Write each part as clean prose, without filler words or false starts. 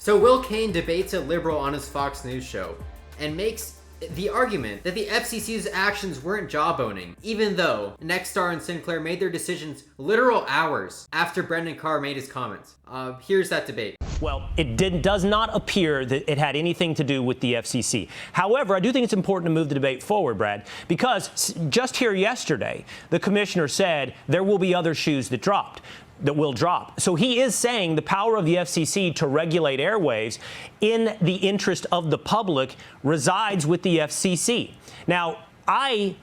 So Will Cain debates a liberal on his Fox News show and makes the argument that the FCC's actions weren't jawboning, even though Nexstar and Sinclair made their decisions literal hours after Brendan Carr made his comments. Here's that debate. Well, it does not appear that it had anything to do with the FCC. However, I do think it's important to move the debate forward, Brad, because just here yesterday, the commissioner said there will be other shoes that will drop. So he is saying the power of the FCC to regulate airwaves in the interest of the public resides with the FCC. Now, I,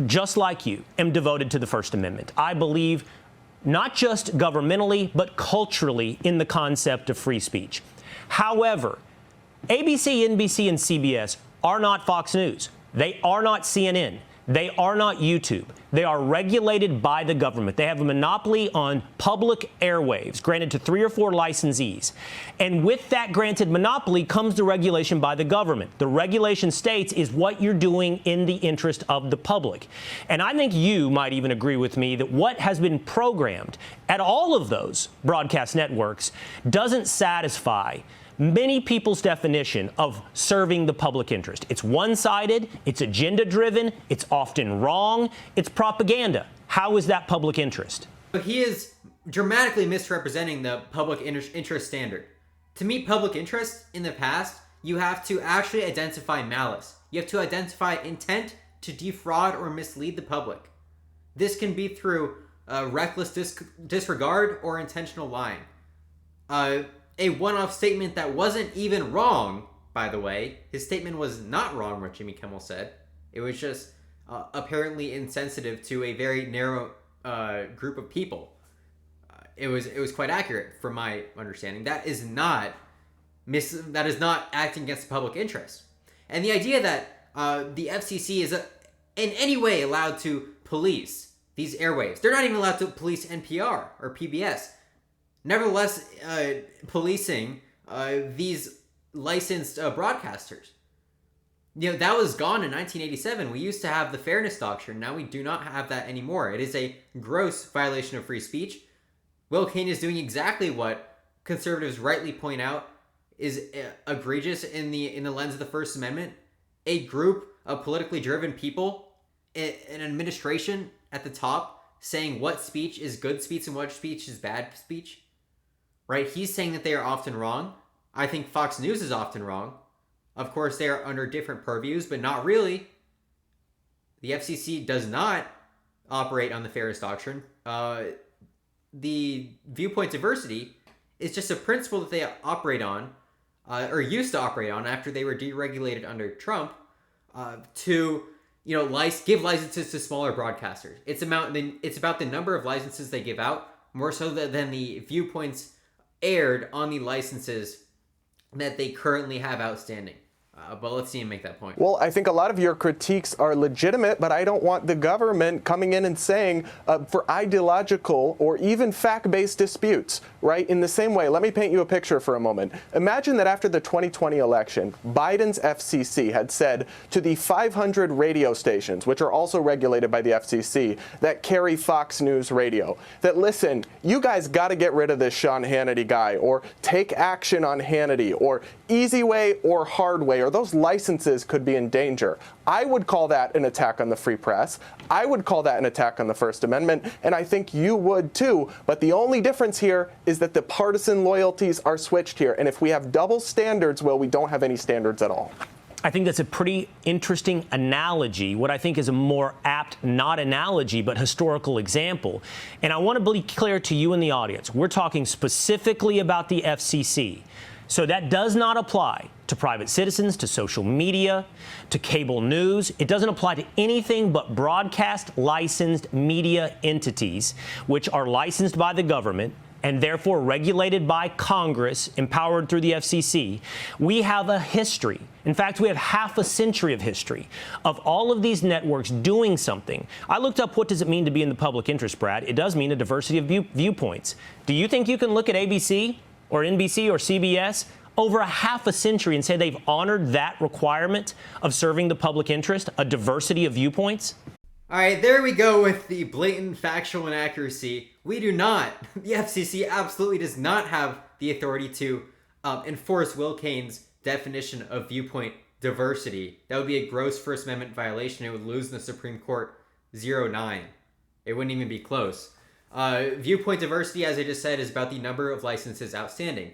just like you, am devoted to the First Amendment. I believe not just governmentally, but culturally in the concept of free speech. However, ABC, NBC, and CBS are not Fox News. They are not CNN. They are not YouTube. They are regulated by the government. They have a monopoly on public airwaves, granted to 3 or 4 licensees. And with that granted monopoly comes the regulation by the government. The regulation states is what you're doing in the interest of the public. And I think you might even agree with me that what has been programmed at all of those broadcast networks doesn't satisfy many people's definition of serving the public interest. It's one-sided, it's agenda-driven, it's often wrong, it's propaganda. How is that public interest? He is dramatically misrepresenting the public interest standard. To meet public interest in the past, you have to actually identify malice. You have to identify intent to defraud or mislead the public. This can be through reckless disregard or intentional lying. A one-off statement that wasn't even wrong, by the way. His statement was not wrong, what Jimmy Kimmel said. It was just apparently insensitive to a very narrow group of people. It was quite accurate, from my understanding. That is not acting against the public interest. And the idea that the FCC is in any way allowed to police these airwaves. They're not even allowed to police NPR or PBS. Nevertheless, policing these licensed broadcasters. You know, that was gone in 1987. We used to have the fairness doctrine. Now we do not have that anymore. It is a gross violation of free speech. Will Cain is doing exactly what conservatives rightly point out is egregious in the lens of the First Amendment. A group of politically driven people, an administration at the top, saying what speech is good speech and what speech is bad speech. Right? He's saying that they are often wrong. I think Fox News is often wrong. Of course, they are under different purviews, but not really. The FCC does not operate on the fairness doctrine. The viewpoint diversity is just a principle that they operate on, or used to operate on after they were deregulated under Trump, to give licenses to smaller broadcasters. It's about the number of licenses they give out, more so than the viewpoints aired on the licenses that they currently have outstanding. But let's see him make that point. Well, I think a lot of your critiques are legitimate, but I don't want the government coming in and saying for ideological or even fact-based disputes, right? In the same way, let me paint you a picture for a moment. Imagine that after the 2020 election, Biden's FCC had said to the 500 radio stations, which are also regulated by the FCC, that carry Fox News radio, that listen, you guys got to get rid of this Sean Hannity guy, or take action on Hannity, or easy way or hard way, or those licenses could be in danger. I would call that an attack on the free press. I would call that an attack on the First Amendment, and I think you would too. But the only difference here is that the partisan loyalties are switched here. And if we have double standards, well, we don't have any standards at all. I think that's a pretty interesting analogy, what I think is a more apt, not analogy, but historical example. And I want to be clear to you and the audience. We're talking specifically about the FCC. So that does not apply to private citizens, to social media, to cable news. It doesn't apply to anything but broadcast licensed media entities, which are licensed by the government and therefore regulated by Congress, empowered through the FCC. We have a history. In fact, we have half a century of history of all of these networks doing something. I looked up what does it mean to be in the public interest, Brad. It does mean a diversity of viewpoints. Do you think you can look at ABC or NBC or CBS over a half a century and say they've honored that requirement of serving the public interest, a diversity of viewpoints? All right, there we go with the blatant factual inaccuracy. We do not. The FCC absolutely does not have the authority to enforce Will Kane's definition of viewpoint diversity, that would be a gross First Amendment violation. It would lose in the Supreme Court 0-9. It wouldn't even be close. Viewpoint diversity, as I just said, is about the number of licenses outstanding.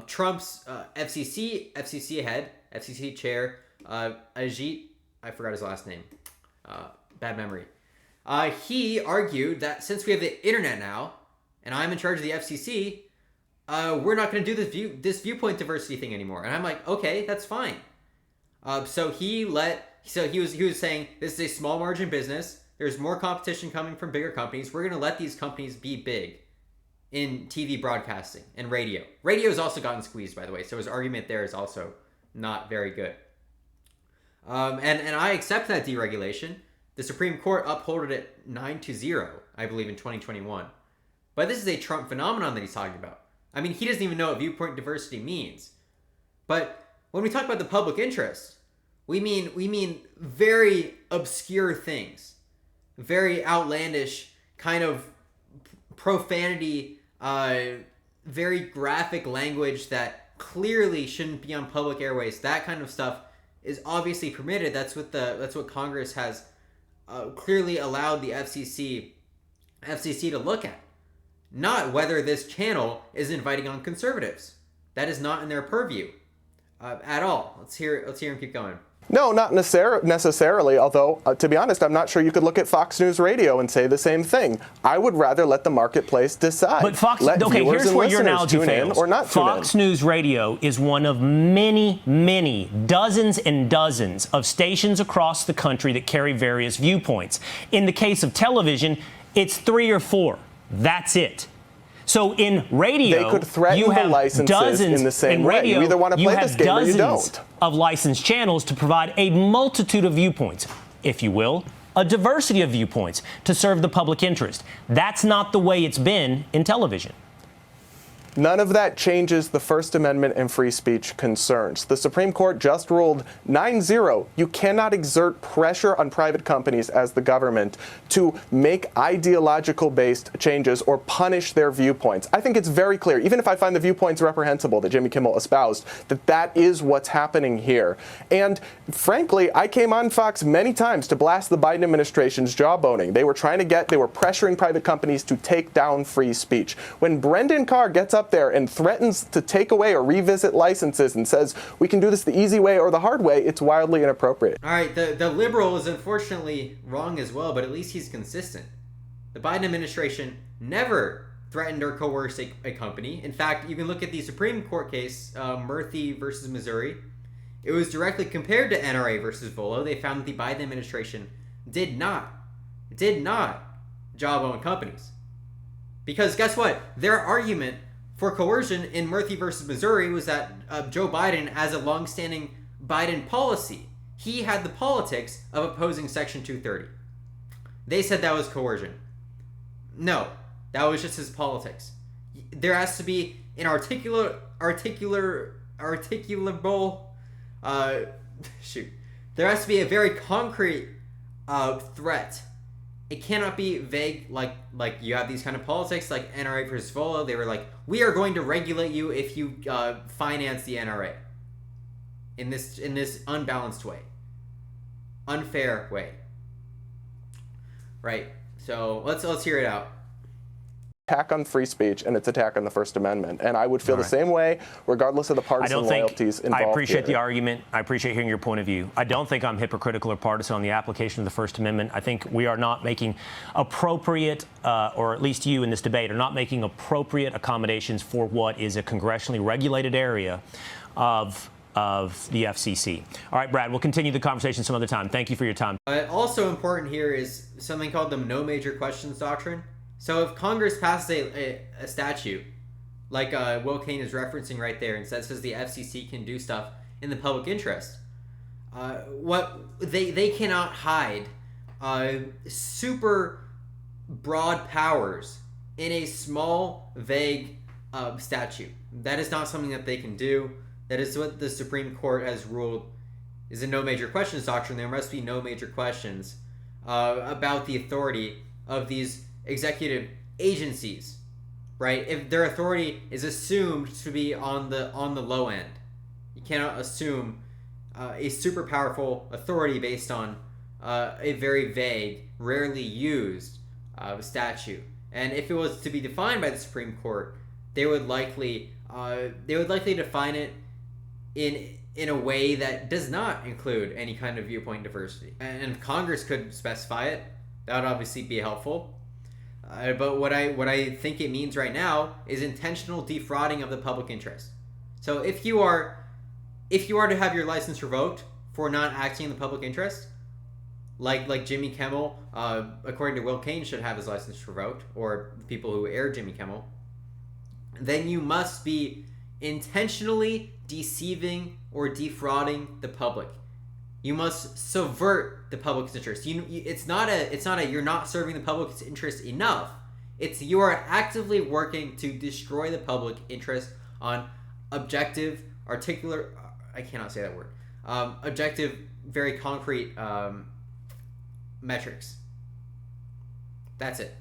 Trump's FCC head, FCC chair, Ajit, I forgot his last name. Bad memory. He argued that since we have the internet now, and I'm in charge of the FCC, we're not going to do this viewpoint diversity thing anymore. And I'm like, okay, that's fine. So he was saying this is a small margin business. There's more competition coming from bigger companies. We're going to let these companies be big in TV broadcasting and radio. Radio has also gotten squeezed, by the way. So his argument there is also not very good. And I accept that deregulation. The Supreme Court upholded it 9-0, I believe, in 2021. But this is a Trump phenomenon that he's talking about. I mean, he doesn't even know what viewpoint diversity means. But when we talk about the public interest, we mean very obscure things, very outlandish kind of profanity, very graphic language that clearly shouldn't be on public airways. That kind of stuff is obviously permitted. That's what Congress has clearly allowed the FCC to look at. Not whether this channel is inviting on conservatives. That is not in their purview at all. Let's hear him keep going. No, not necessarily, although, to be honest, I'm not sure you could look at Fox News Radio and say the same thing. I would rather let the marketplace decide. But here's where your analogy fails. Or not Fox News Radio is one of many, dozens and dozens of stations across the country that carry various viewpoints. In the case of television, it's 3 or 4. That's it. So in radio, they could threaten you have the licenses dozens in the same radio, way. You either want to play this game or you don't. Of licensed channels to provide a multitude of viewpoints, if you will, a diversity of viewpoints to serve the public interest. That's not the way it's been in television. None of that changes the First Amendment and free speech concerns. The Supreme Court just ruled 9-0. You cannot exert pressure on private companies as the government to make ideological-based changes or punish their viewpoints. I think it's very clear, even if I find the viewpoints reprehensible that Jimmy Kimmel espoused, that is what's happening here. And frankly, I came on Fox many times to blast the Biden administration's jawboning. They were pressuring private companies to take down free speech. When Brendan Carr gets up there and threatens to take away or revisit licenses and says we can do this the easy way or the hard way, it's wildly inappropriate. All right, the liberal is unfortunately wrong as well, but at least he's consistent. The Biden administration never threatened or coerced a company. In fact, you can look at the Supreme Court case, Murphy versus Missouri. It was directly compared to NRA versus Volo. They found that the Biden administration did not jawbone companies. Because guess what? Their argument for coercion in Murphy versus Missouri was that Joe Biden, as a longstanding Biden policy, he had the politics of opposing Section 230. They said that was coercion. No, that was just his politics. There has to be an articulable, there has to be a very concrete threat. It cannot be vague like you have these kind of politics like NRA versus Volo. They were like, we are going to regulate you if you finance the NRA in this unbalanced way, unfair way. Right. So let's hear it out. Attack on free speech and its attack on the First Amendment. And I would feel the same way regardless of the partisan loyalties involved. I appreciate the here. argument. I appreciate hearing your point of view. I don't think I'm hypocritical or partisan on the application of the First Amendment. I think we are not making appropriate, or at least you in this debate, are not making appropriate accommodations for what is a congressionally regulated area of the FCC. All right, Brad, we'll continue the conversation some other time. Thank you for your time. Also important here is something called the no major questions doctrine. So if Congress passes a statute, like Will Kane is referencing right there, and says the FCC can do stuff in the public interest, what they cannot hide super broad powers in a small, vague statute. That is not something that they can do. That is what the Supreme Court has ruled is a no major questions doctrine. There must be no major questions about the authority of these executive agencies. right? If their authority is assumed to be on the low end, you cannot assume a super powerful authority based on a very vague, rarely used statute. And if it was to be defined by the Supreme Court, they would likely define it in a way that does not include any kind of viewpoint diversity. And if Congress could specify it, that would obviously be helpful. But what I think it means right now is intentional defrauding of the public interest. So if you are to have your license revoked for not acting in the public interest, like Jimmy Kimmel, according to Will Cain, should have his license revoked, or the people who air Jimmy Kimmel, then you must be intentionally deceiving or defrauding the public. You must subvert the public's interest. It's not a you're not serving the public's interest enough. It's you are actively working to destroy the public interest on objective, articular. I cannot say that word. Objective, very concrete metrics. That's it.